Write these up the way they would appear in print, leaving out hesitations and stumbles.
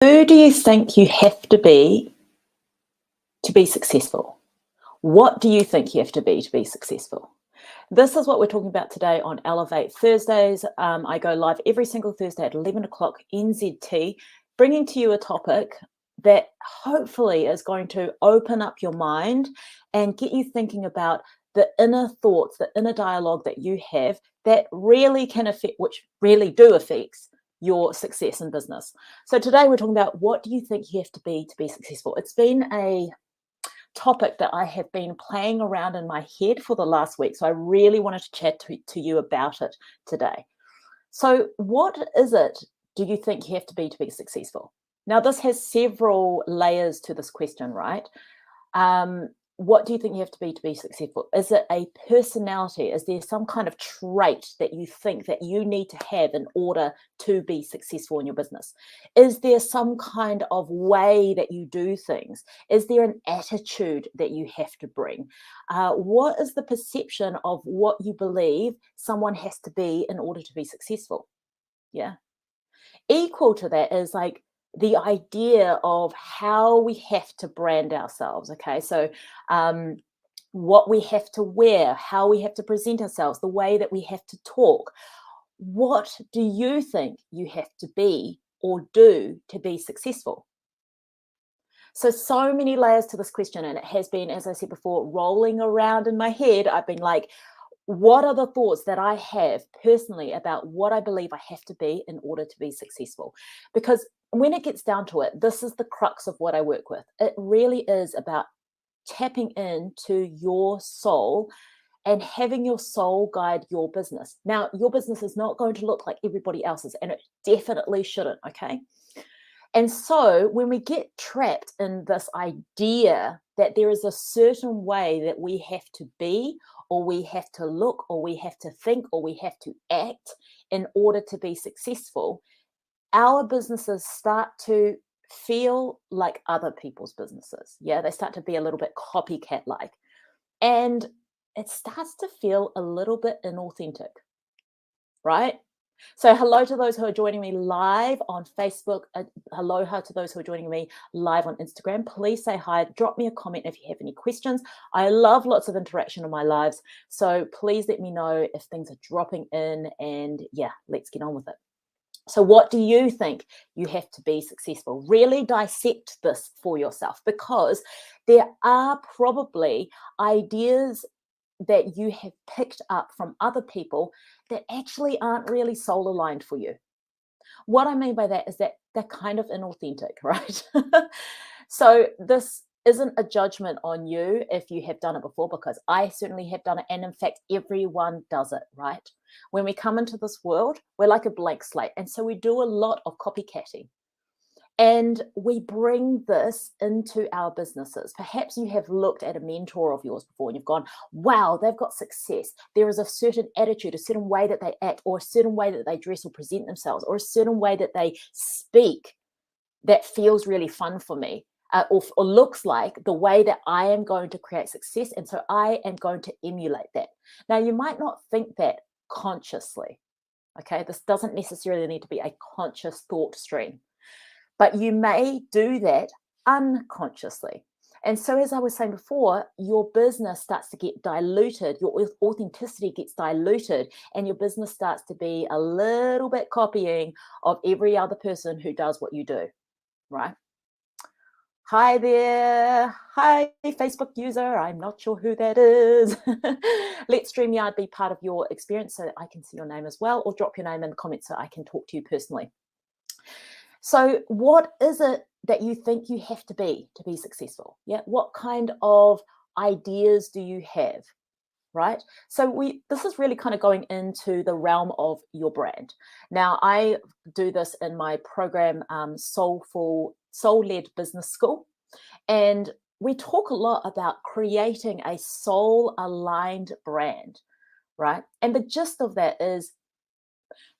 Who do you think you have to be successful? What do you think you have to be successful? This is what we're talking about today on Elevate Thursdays. I go live every single Thursday at 11 o'clock NZT, bringing to you a topic that hopefully is going to open up your mind and get you thinking about the inner thoughts, the inner dialogue that you have that really can affect, which really do affect your success in business. So today we're talking about what do you think you have to be successful? It's been a topic that I have been playing around in my head for the last week. So I really wanted to chat to you about it today. So what is it do you think you have to be successful? Now, this has several layers to this question, right? What do you think you have to be successful? Is it a personality? Is there some kind of trait that you think that you need to have in order to be successful in your business? Is there some kind of way that you do things? Is there an attitude that you have to bring? What is the perception of what you believe someone has to be in order to be successful? Yeah. Equal to that is like the idea of how we have to brand ourselves. Okay, so what we have to wear, how we have to present ourselves, the way that we have to talk. What do you think you have to be or do to be successful? So many layers to this question, and it has been, as I said before, rolling around in my head. I've been like, what are the thoughts that I have personally about what I believe I have to be in order to be successful? Because when it gets down to it, this is the crux of what I work with. It really is about tapping into your soul and having your soul guide your business. Now, your business is not going to look like everybody else's, and it definitely shouldn't, okay? And so when we get trapped in this idea that there is a certain way that we have to be, or we have to look, or we have to think, or we have to act in order to be successful, our businesses start to feel like other people's businesses. Yeah, they start to be a little bit copycat like. And it starts to feel a little bit inauthentic, right? So hello to those who are joining me live on Facebook. Hello to those who are joining me live on Instagram. Please say hi. Drop me a comment if you have any questions. I love lots of interaction on my lives. So please let me know if things are dropping in, and yeah, let's get on with it. So what do you think you have to be successful? Really dissect this for yourself, because there are probably ideas that you have picked up from other people that actually aren't really soul aligned for you. What I mean by that is that they're kind of inauthentic, right? So this isn't a judgment on you if you have done it before, because I certainly have done it. And in fact, everyone does it, right? When we come into this world, we're like a blank slate. And so we do a lot of copycatting. And we bring this into our businesses. Perhaps you have looked at a mentor of yours before and you've gone, wow, they've got success. There is a certain attitude, a certain way that they act, or a certain way that they dress or present themselves, or a certain way that they speak that feels really fun for me, or looks like the way that I am going to create success. And so I am going to emulate that. Now, you might not think that consciously. Okay, this doesn't necessarily need to be a conscious thought stream, but you may do that unconsciously. And so, as I was saying before, your business starts to get diluted, your authenticity gets diluted, and your business starts to be a little bit copying of every other person who does what you do, right? Hi there. Hi, Facebook user. I'm not sure who that is. Let StreamYard be part of your experience so that I can see your name as well, or drop your name in the comments so I can talk to you personally. So what is it that you think you have to be successful? Yeah. What kind of ideas do you have? Right. So this is really kind of going into the realm of your brand. Now, I do this in my program, Soul-Led Business School. And we talk a lot about creating a soul-aligned brand, right? And the gist of that is,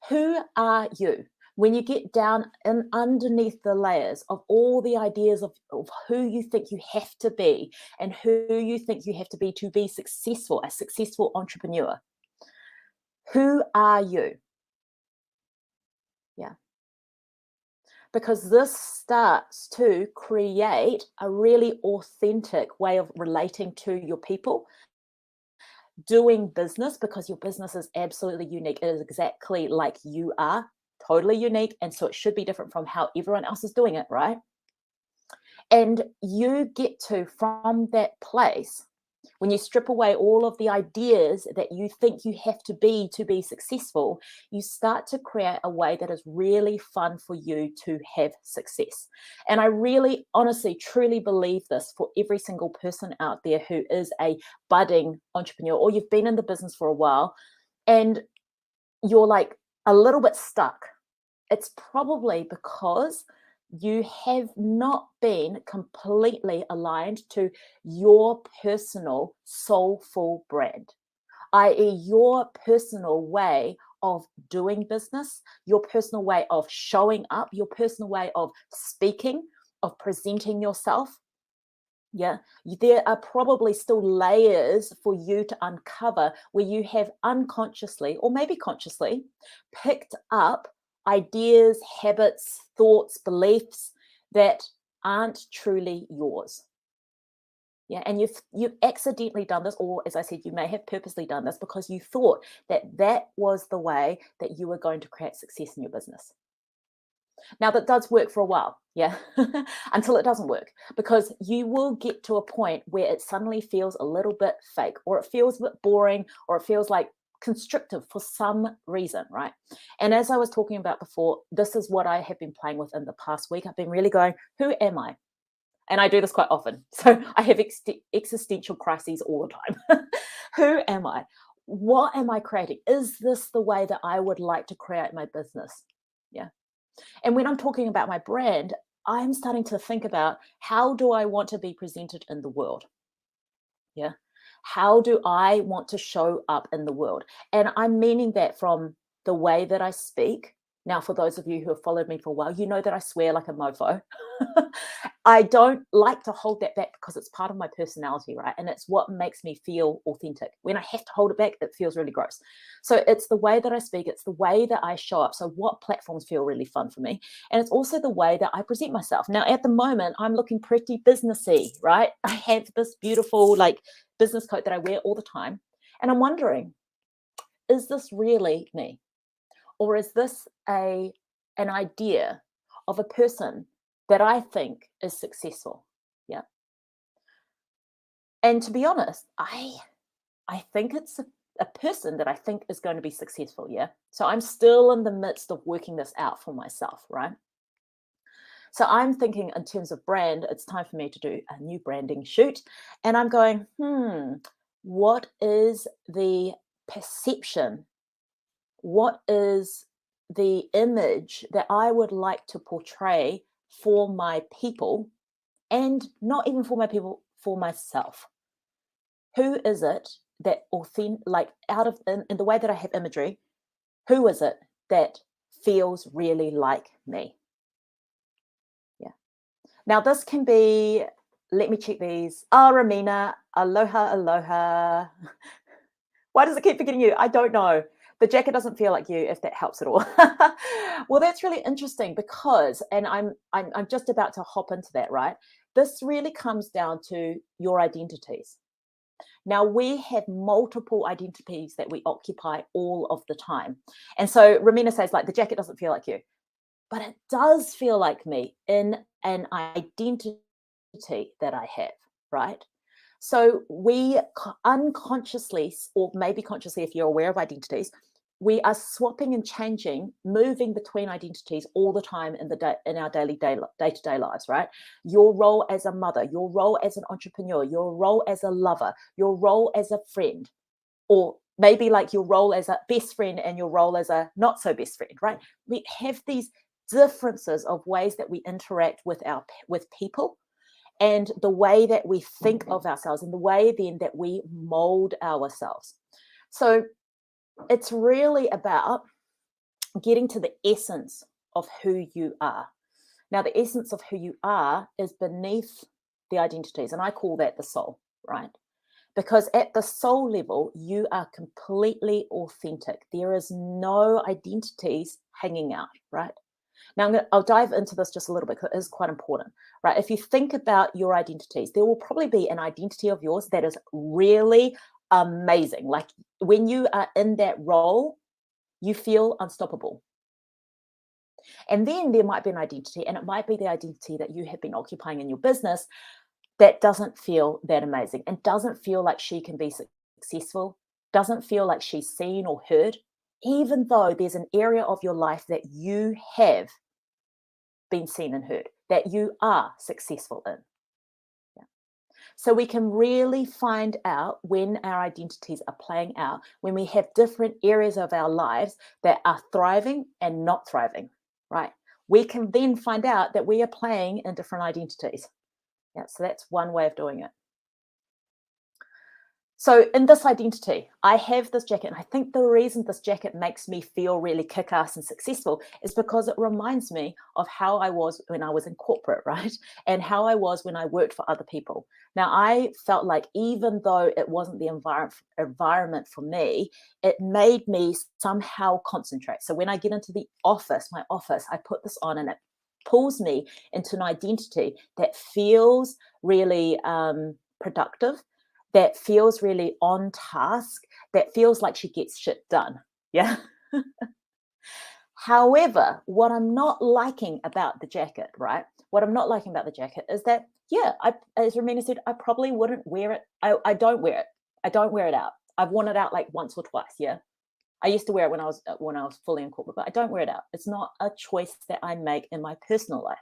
who are you? When you get down and underneath the layers of all the ideas of who you think you have to be and who you think you have to be successful, a successful entrepreneur, who are you? Yeah. because this starts to create a really authentic way of relating to your people, doing business, because your business is absolutely unique. It is exactly like you are, totally unique. And so it should be different from how everyone else is doing it, right? And you get to, from that place, when you strip away all of the ideas that you think you have to be successful, you start to create a way that is really fun for you to have success. And I really, honestly, truly believe this for every single person out there who is a budding entrepreneur, or you've been in the business for a while and you're like a little bit stuck. It's probably because you have not been completely aligned to your personal soulful brand, i.e., your personal way of doing business, your personal way of showing up, your personal way of speaking, of presenting yourself. Yeah, there are probably still layers for you to uncover where you have unconsciously, or maybe consciously, picked up ideas, habits, thoughts, beliefs that aren't truly yours. Yeah, and you've accidentally done this, or as I said, you may have purposely done this because you thought that that was the way that you were going to create success in your business. Now, that does work for a while, yeah, until it doesn't work, because you will get to a point where it suddenly feels a little bit fake, or it feels a bit boring, or it feels like constrictive for some reason, right? And as I was talking about before, this is what I have been playing with in the past week. I've been really going, who am I? And I do this quite often. So I have existential crises all the time. Who am I? What am I creating? Is this the way that I would like to create my business? Yeah. And when I'm talking about my brand, I'm starting to think about, how do I want to be presented in the world? Yeah. How do I want to show up in the world? And I'm meaning that from the way that I speak. Now, for those of you who have followed me for a while, you know that I swear like a mofo. I don't like to hold that back because it's part of my personality, right? And it's what makes me feel authentic. When I have to hold it back, it feels really gross. So it's the way that I speak, it's the way that I show up. So what platforms feel really fun for me? And it's also the way that I present myself. Now, at the moment, I'm looking pretty businessy, right? I have this beautiful like business coat that I wear all the time. And I'm wondering, is this really me? Or is this an idea of a person that I think is successful? Yeah. And to be honest, I think it's a person that I think is going to be successful. Yeah. So I'm still in the midst of working this out for myself, right? So I'm thinking in terms of brand, it's time for me to do a new branding shoot. And I'm going, what is the perception? What is the image that I would like to portray for my people, and not even for my people, for myself? Who is it that like out of in the way that I have imagery, who is it that feels really like me? Yeah. Now this can be, let me check these. Oh, Ramina, aloha, aloha. Why does it keep forgetting you? I don't know. The jacket doesn't feel like you, if that helps at all. Well, that's really interesting because, and I'm just about to hop into that, right? This really comes down to your identities. Now, we have multiple identities that we occupy all of the time. And so Ramina says, like, the jacket doesn't feel like you, but it does feel like me in an identity that I have, right? So we unconsciously, or maybe consciously, if you're aware of identities, we are swapping and changing, moving between identities all the time in in our day-to-day lives, right? Your role as a mother, your role as an entrepreneur, your role as a lover, your role as a friend, or maybe like your role as a best friend and your role as a not so best friend, right? We have these differences of ways that we interact with people, and the way that we think of ourselves, and the way then that we mold ourselves. So it's really about getting to the essence of who you are. Now, the essence of who you are is beneath the identities, and I call that the soul, right? Because at the soul level, you are completely authentic. There is no identities hanging out, right? Now, I'll dive into this just a little bit because it is quite important, right? If you think about your identities, there will probably be an identity of yours that is really amazing. Like when you are in that role, you feel unstoppable. And then there might be an identity, and it might be the identity that you have been occupying in your business that doesn't feel that amazing and doesn't feel like she can be successful, doesn't feel like she's seen or heard, even though there's an area of your life that you have been seen and heard, that you are successful in. Yeah. So we can really find out when our identities are playing out, when we have different areas of our lives that are thriving and not thriving, right? We can then find out that we are playing in different identities. Yeah, so that's one way of doing it. So in this identity, I have this jacket, and I think the reason this jacket makes me feel really kick-ass and successful is because it reminds me of how I was when I was in corporate, right? And how I was when I worked for other people. Now, I felt like even though it wasn't the environment for me, it made me somehow concentrate. So when I get into the office, my office, I put this on and it pulls me into an identity that feels really productive, that feels really on task, that feels like she gets shit done. Yeah. However, what I'm not liking about the jacket, right? What I'm not liking about the jacket is that, yeah, as Romina said, I probably wouldn't wear it. I don't wear it. I don't wear it out. I've worn it out like once or twice. Yeah. I used to wear it when I was fully in corporate, but I don't wear it out. It's not a choice that I make in my personal life.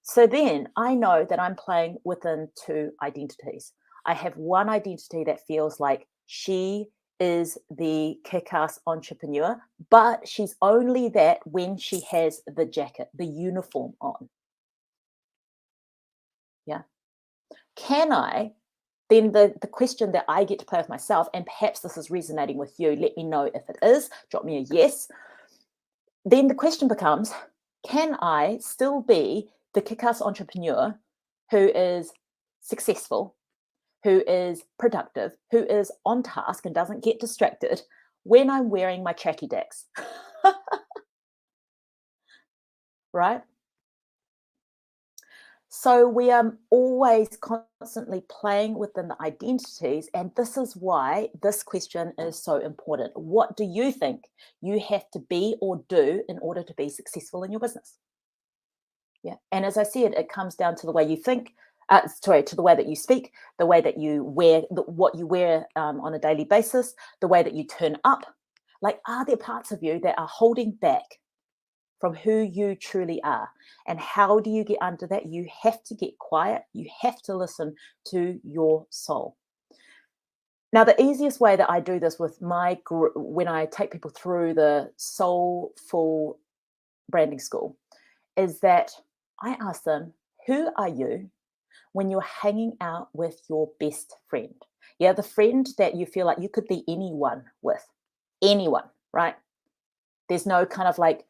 So then I know that I'm playing within two identities. I have one identity that feels like she is the kick-ass entrepreneur, but she's only that when she has the jacket, the uniform on. Yeah. Can I then the question that I get to play with myself, and perhaps this is resonating with you, let me know if it is, drop me a yes. Then the question becomes, can I still be the kick-ass entrepreneur who is successful, who is productive, who is on task and doesn't get distracted when I'm wearing my tracky dacks? Right? So we are always constantly playing within the identities. And this is why this question is so important. What do you think you have to be or do in order to be successful in your business? Yeah. And as I said, it comes down to the way you think, to the way that you speak, the way that you wear, what you wear on a daily basis, the way that you turn up. Like, are there parts of you that are holding back from who you truly are? And how do you get under that? You have to get quiet. You have to listen to your soul. Now, the easiest way that I do this with my group, when I take people through the Soulful Branding School, is that I ask them, who are you when you're hanging out with your best friend? Yeah, the friend that you feel like you could be anyone with, anyone, right? There's no kind of like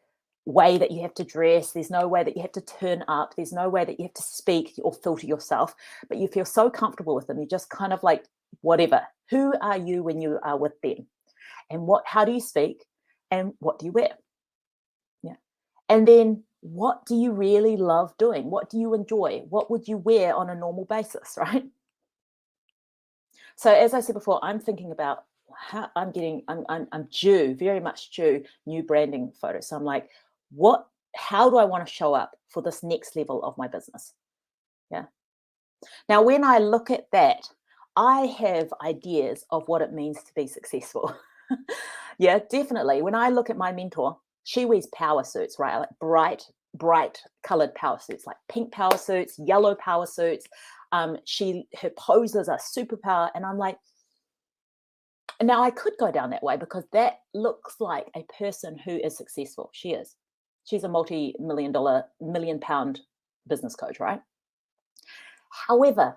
way that you have to dress. There's no way that you have to turn up. There's no way that you have to speak or filter yourself, but you feel so comfortable with them. You just kind of like, whatever. Who are you when you are with them? And how do you speak? And what do you wear? Yeah. And then what do you really love doing? What do you enjoy? What would you wear on a normal basis, right? So as I said before, I'm thinking about how I'm due, very much due new branding photos. So I'm like, how do I want to show up for this next level of my business? Yeah. Now, when I look at that, I have ideas of what it means to be successful. Yeah, definitely. When I look at my mentor, she wears power suits, right? Like bright colored power suits, like pink power suits, yellow power suits. Her poses are superpower. And I'm like, now I could go down that way because that looks like a person who is successful. She is. She's a million pound business coach, right? However,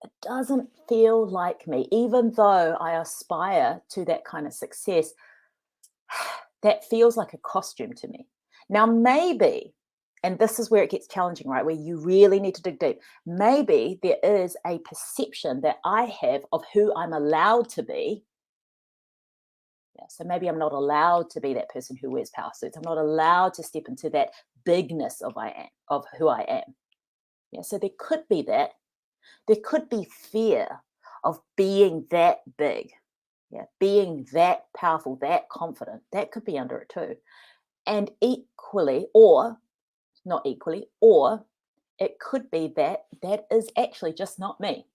it doesn't feel like me, even though I aspire to that kind of success. That feels like a costume to me. Now, maybe, and this is where it gets challenging, right? Where you really need to dig deep. Maybe there is a perception that I have of who I'm allowed to be Yeah, so maybe I'm not allowed to be that person who wears power suits. I'm not allowed to step into that bigness of who I am. Yeah, so there could be that. There could be fear of being that big. Yeah, being that powerful, that confident. That could be under it too. And equally, or not equally, or it could be that that is actually just not me.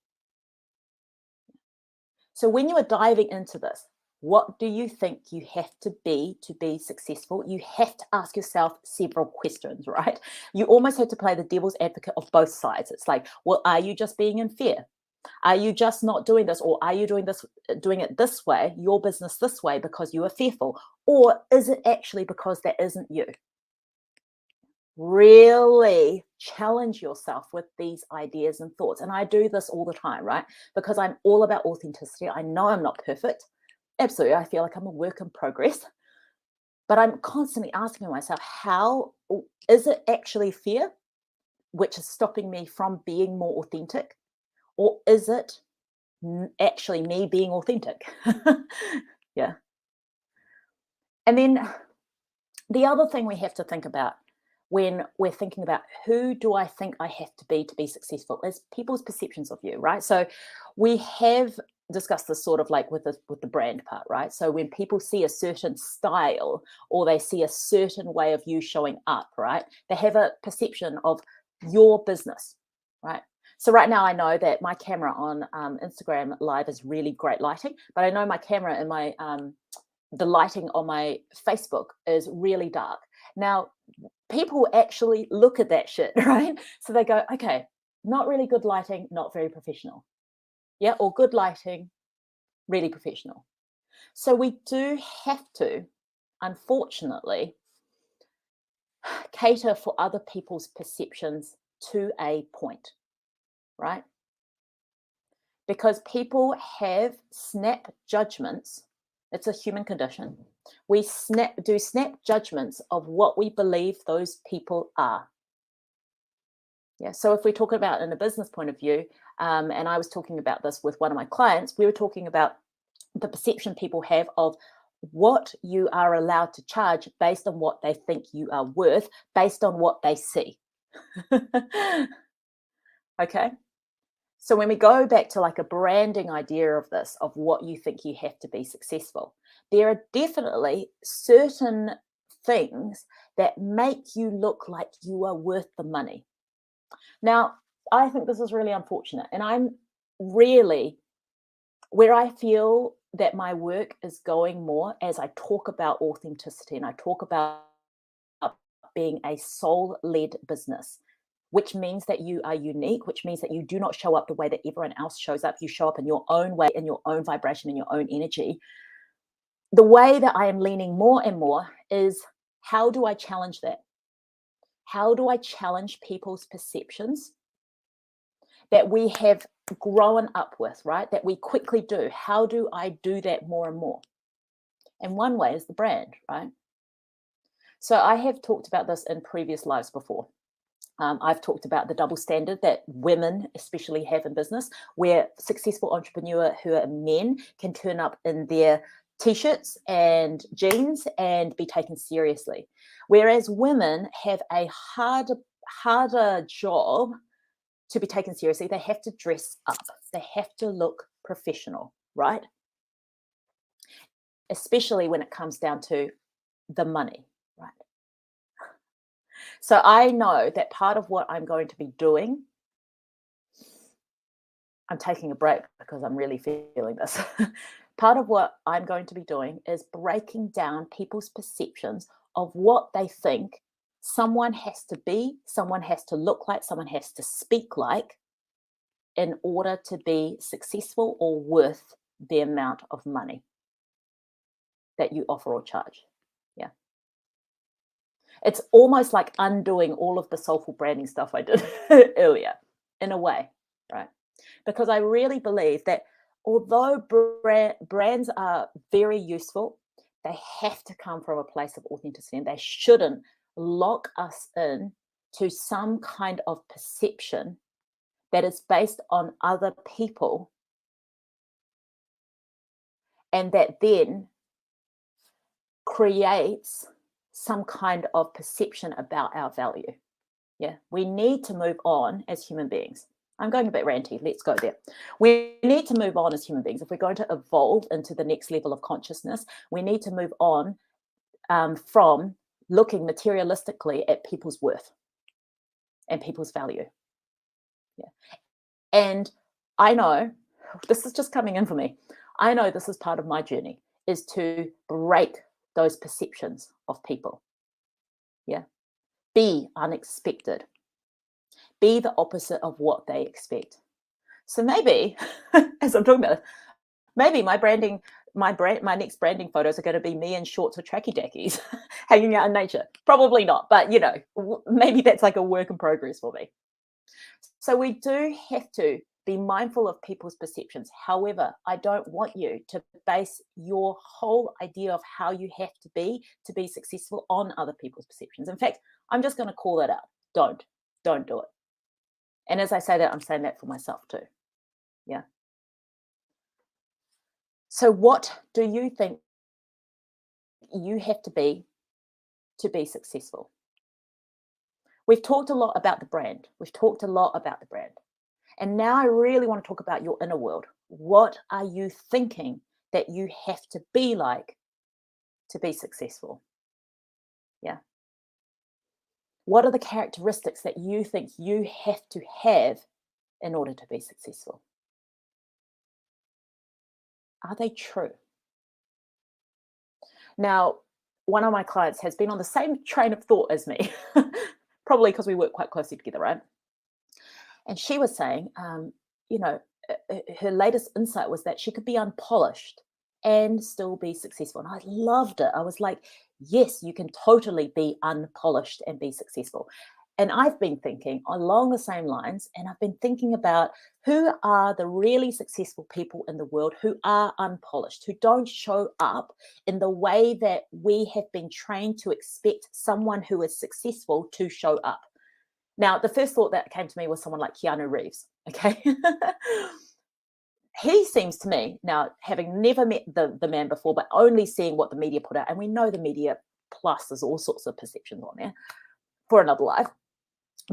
So when you are diving into this, what do you think you have to be successful? You have to ask yourself several questions, right? You almost have to play the devil's advocate of both sides. It's like, well, are you just being in fear? Are you just not doing this, or are you doing it this way, your business this way, because you are fearful? Or is it actually because that isn't you? Really challenge yourself with these ideas and thoughts. And I do this all the time, right? Because I'm all about authenticity. I know I'm not perfect. Absolutely. I feel like I'm a work in progress. But I'm constantly asking myself, how is it actually fear, which is stopping me from being more authentic? Or is it actually me being authentic? Yeah. And then the other thing we have to think about when we're thinking about who do I think I have to be successful is people's perceptions of you, right? So we have discussed this sort of like with the brand part, right? So when people see a certain style or they see a certain way of you showing up, right? They have a perception of your business, right? So right now I know that my camera on Instagram Live is really great lighting, but I know my camera in my the lighting on my Facebook is really dark. Now, people actually look at that shit, right? So they go, okay, not really good lighting, not very professional. Yeah, or good lighting, really professional. So we do have to, unfortunately, cater for other people's perceptions to a point, right? Because people have snap judgments. It's a human condition. We do snap judgments of what we believe those people are. Yeah. So if we talk about in a business point of view, and I was talking about this with one of my clients, we were talking about the perception people have of what you are allowed to charge based on what they think you are worth, based on what they see. Okay. So when we go back to like a branding idea of this, of what you think you have to be successful, there are definitely certain things that make you look like you are worth the money. Now, I think this is really unfortunate. And I'm really where I feel that my work is going more as I talk about authenticity and I talk about being a soul led business, which means that you are unique, which means that you do not show up the way that everyone else shows up. You show up in your own way, in your own vibration, in your own energy. The way that I am leaning more and more is how do I challenge that? How do I challenge people's perceptions that we have grown up with, right? That we quickly do. How do I do that more and more? And one way is the brand, right? So I have talked about this in previous lives before. I've talked about the double standard that women especially have in business, where successful entrepreneur who are men can turn up in their t-shirts and jeans and be taken seriously. Whereas women have a harder job to be taken seriously. They have to dress up. They have to look professional, right? Especially when it comes down to the money, right? So I know that part of what I'm going to be doing, I'm taking a break because I'm really feeling this. Part of what I'm going to be doing is breaking down people's perceptions of what they think someone has to be, someone has to look like, someone has to speak like in order to be successful or worth the amount of money that you offer or charge. Yeah. It's almost like undoing all of the soulful branding stuff I did earlier, in a way, right? Because I really believe that although brands are very useful, they have to come from a place of authenticity and they shouldn't lock us in to some kind of perception that is based on other people and that then creates some kind of perception about our value. Yeah, we need to move on as human beings. I'm going a bit ranty. Let's go there. We need to move on as human beings. If we're going to evolve into the next level of consciousness, we need to move on from looking materialistically at people's worth and people's value. Yeah. And I know this is just coming in for me. I know this is part of my journey is to break those perceptions of people. Yeah. Be unexpected. Be the opposite of what they expect. So maybe, as I'm talking about, maybe my next branding photos are going to be me in shorts or tracky dackies, hanging out in nature. Probably not, but maybe that's like a work in progress for me. So we do have to be mindful of people's perceptions. However, I don't want you to base your whole idea of how you have to be successful on other people's perceptions. In fact, I'm just going to call that out. Don't do it. And as I say that, I'm saying that for myself too. Yeah. So what do you think you have to be successful? We've talked a lot about the brand. And now I really want to talk about your inner world. What are you thinking that you have to be like to be successful? Yeah. What are the characteristics that you think you have to have in order to be successful? Are they true? Now, one of my clients has been on the same train of thought as me, probably because we work quite closely together, right? And she was saying, her latest insight was that she could be unpolished and still be successful. And I loved it. I was like, yes, you can totally be unpolished and be successful. And I've been thinking along the same lines, and I've been thinking about who are the really successful people in the world who are unpolished, who don't show up in the way that we have been trained to expect someone who is successful to show up. Now, the first thought that came to me was someone like Keanu Reeves, okay? He seems to me, now having never met the man before, but only seeing what the media put out, and we know the media plus there's all sorts of perceptions on there for another life.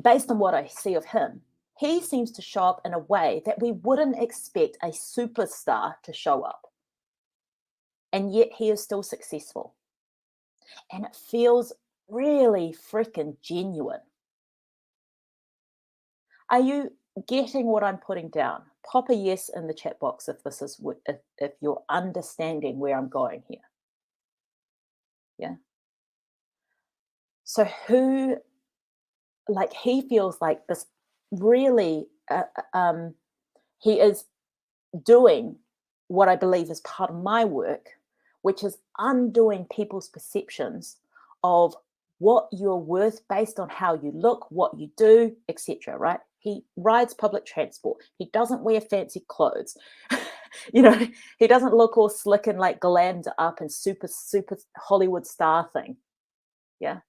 Based on what I see of him, he seems to show up in a way that we wouldn't expect a superstar to show up. And yet he is still successful. And it feels really freaking genuine. Are you getting what I'm putting down? Pop a yes in the chat box if you're understanding where I'm going here. Yeah. So he feels like this really, he is doing what I believe is part of my work, which is undoing people's perceptions of what you're worth based on how you look, what you do, etc. Right? He rides public transport. He doesn't wear fancy clothes. He doesn't look all slick and like glammed up and super Hollywood star thing. Yeah.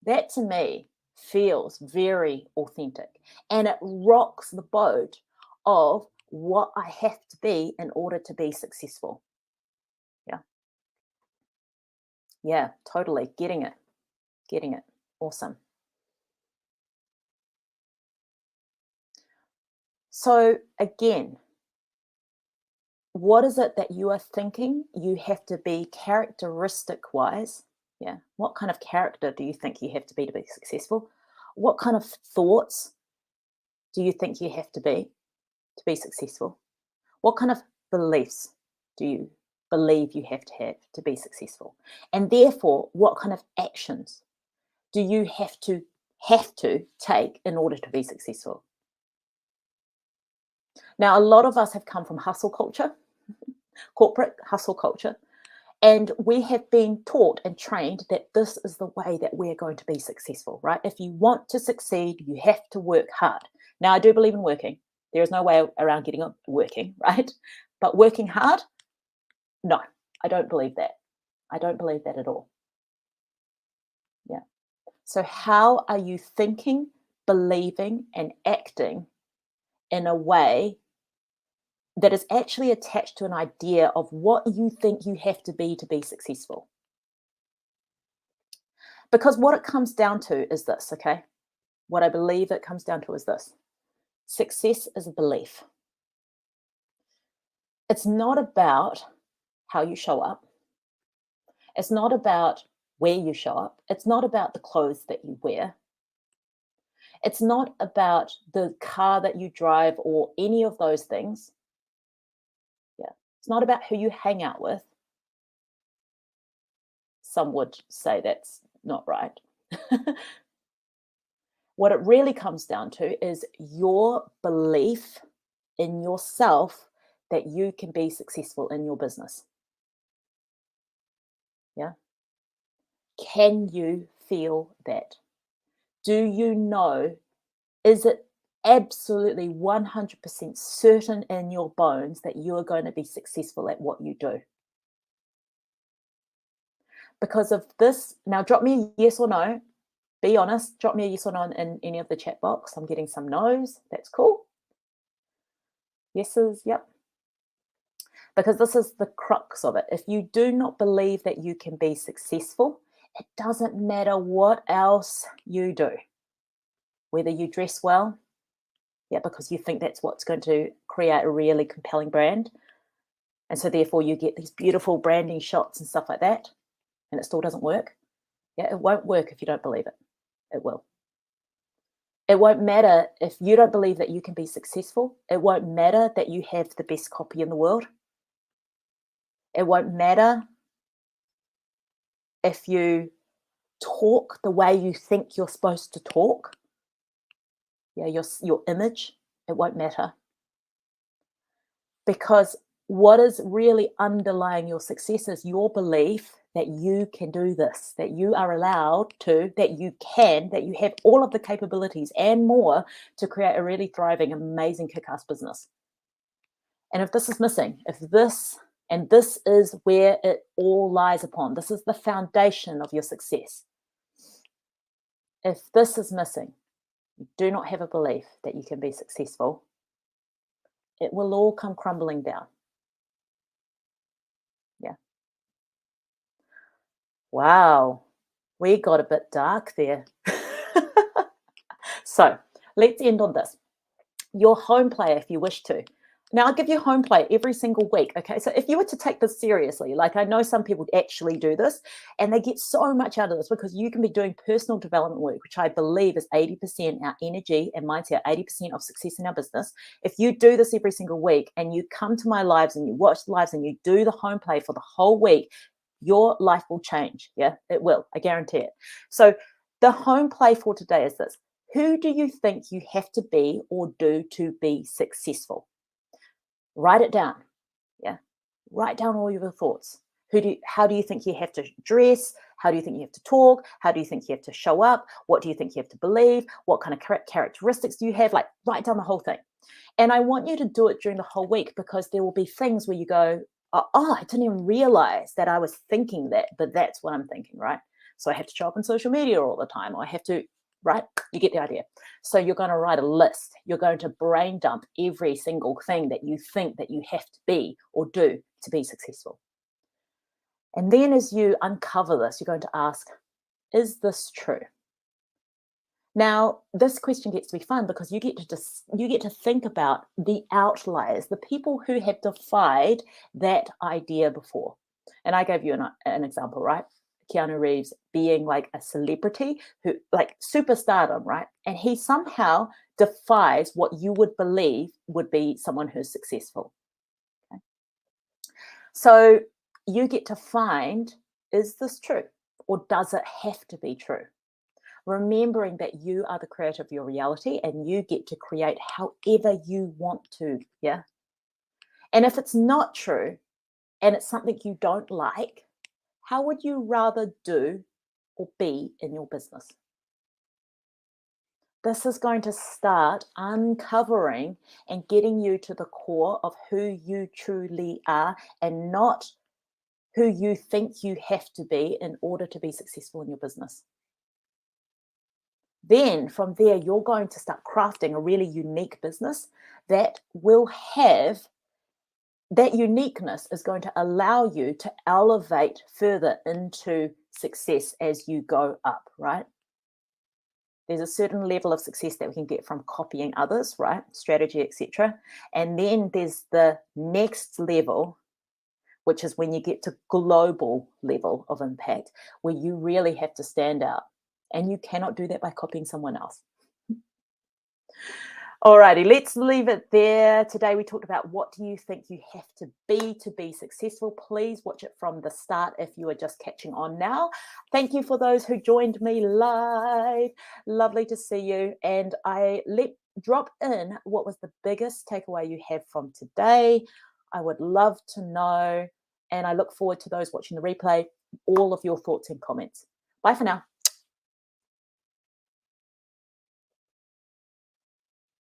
That to me feels very authentic, and it rocks the boat of what I have to be in order to be successful. Yeah. Yeah, totally. Getting it. Awesome. So again, what is it that you are thinking you have to be characteristic wise? Yeah. What kind of character do you think you have to be successful? What kind of thoughts do you think you have to be successful? What kind of beliefs do you believe you have to be successful? And therefore, what kind of actions do you have to take in order to be successful? Now, a lot of us have come from hustle culture, corporate hustle culture, and we have been taught and trained that this is the way that we're going to be successful, right? If you want to succeed, you have to work hard. Now, I do believe in working. There is no way around working, right? But working hard, no, I don't believe that. I don't believe that at all. Yeah. So how are you thinking, believing, and acting in a way that is actually attached to an idea of what you think you have to be successful? Because what it comes down to is this, okay? What I believe it comes down to is this. Success is a belief. It's not about how you show up. It's not about where you show up. It's not about the clothes that you wear. It's not about the car that you drive or any of those things. Yeah. It's not about who you hang out with. Some would say that's not right. What it really comes down to is your belief in yourself that you can be successful in your business. Yeah. Can you feel that? Do you know? Is it absolutely 100% certain in your bones that you are going to be successful at what you do? Because of this, now drop me a yes or no. Be honest, drop me a yes or no in any of the chat box. I'm getting some no's. That's cool. Yeses, yep. Because this is the crux of it. If you do not believe that you can be successful, it doesn't matter what else you do. Whether you dress well, yeah, because you think that's what's going to create a really compelling brand. And so therefore you get these beautiful branding shots and stuff like that, and it still doesn't work. Yeah, it won't work if you don't believe it. It will. It won't matter if you don't believe that you can be successful. It won't matter that you have the best copy in the world. It won't matter if you talk the way you think you're supposed to talk. Yeah, your image, it won't matter. Because what is really underlying your success is your belief that you can do this, that you are allowed to, that you can, that you have all of the capabilities and more to create a really thriving, amazing, kick-ass business. And if this is missing, and this is where it all lies upon, this is the foundation of your success. If this is missing, you do not have a belief that you can be successful, it will all come crumbling down. Yeah. Wow. We got a bit dark there. So let's end on this. Your home play, if you wish to. Now, I'll give you home play every single week. Okay. So if you were to take this seriously, like I know some people actually do this and they get so much out of this because you can be doing personal development work, which I believe is 80% our energy and mindset, 80% of success in our business. If you do this every single week and you come to my lives and you watch the lives and you do the home play for the whole week, your life will change. Yeah, it will. I guarantee it. So the home play for today is this. Who do you think you have to be or do to be successful? Write it down. Yeah. Write down all your thoughts. How do you think you have to dress? How do you think you have to talk? How do you think you have to show up? What do you think you have to believe? What kind of characteristics do you have? Like, write down the whole thing. And I want you to do it during the whole week because there will be things where you go, oh, I didn't even realize that I was thinking that, but that's what I'm thinking, right? So I have to show up on social media all the time. Or I have to, right? You get the idea. So you're going to write a list. You're going to brain dump every single thing that you think that you have to be or do to be successful. And then as you uncover this, you're going to ask, is this true? Now, this question gets to be fun because you get to think about the outliers, the people who have defied that idea before. And I gave you an example, right? Keanu Reeves being like a celebrity who like superstardom, right? And he somehow defies what you would believe would be someone who's successful. Okay? So you get to find, is this true? Or does it have to be true? Remembering that you are the creator of your reality and you get to create however you want to. Yeah. And if it's not true and it's something you don't like, how would you rather do or be in your business? This is going to start uncovering and getting you to the core of who you truly are and not who you think you have to be in order to be successful in your business. Then from there, you're going to start crafting a really unique business that will have that uniqueness is going to allow you to elevate further into success as you go up, right? There's a certain level of success that we can get from copying others, right? Strategy, etc. And then there's the next level, which is when you get to global level of impact, where you really have to stand out. And you cannot do that by copying someone else. Alrighty, let's leave it there. Today we talked about what do you think you have to be successful. Please watch it from the start if you are just catching on now. Thank you for those who joined me live. Lovely to see you. And drop in what was the biggest takeaway you have from today. I would love to know. And I look forward to those watching the replay, all of your thoughts and comments. Bye for now.